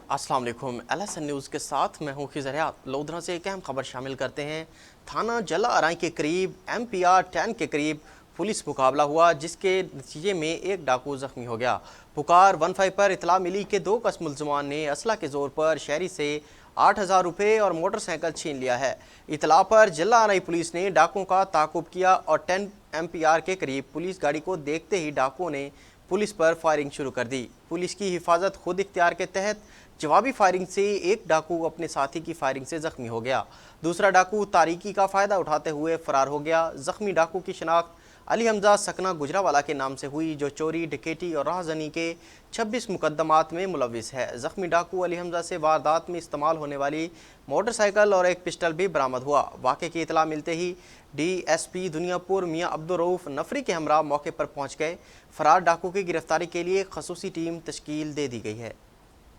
अस्सलाम वालेकुम। LSN news के साथ मैं हूँ खिज़रियात। लोधरा से एक अहम खबर शामिल करते हैं। थाना जला अराई के करीब MPR 10 के करीब पुलिस मुकाबला हुआ, जिसके नतीजे में एक डाकू ज़ख्मी हो गया। पुकार 15 पर इतला मिली कि 2 कस मुलजमान ने असला के ज़ोर पर शहरी से 8,000 रुपये और मोटरसाइकिल छीन लिया है। इतला पर जला अराई पुलिस ने डाकुओं का ताकुब किया और 10 MPR के करीब पुलिस गाड़ी को देखते ही डाकुओं ने पुलिस पर फायरिंग शुरू कर दी। पुलिस की हिफाजत खुद इख्तियार के तहत जवाबी फायरिंग से एक डाकू अपने साथी की फायरिंग से जख्मी हो गया। दूसरा डाकू तारीकी का फ़ायदा उठाते हुए फरार हो गया। जख्मी डाकू की शनाख्त अली हमजा सकना गुजरावाला के नाम से हुई, जो चोरी, डकैती और राहज़नी के 26 मुकदमात में मुलविस है। जख्मी डाकू अली हमजा से वारदात में इस्तेमाल होने वाली मोटरसाइकिल और एक पिस्टल भी बरामद हुआ। वाक़े की इतला मिलते ही DSP दुनियापुर मियाँ अब्दुल रऊफ़ नफरी के हमरा मौके पर पहुँच गए। फरार डाकू की गिरफ्तारी के लिए खसूसी टीम तश्कील दे दी गई है।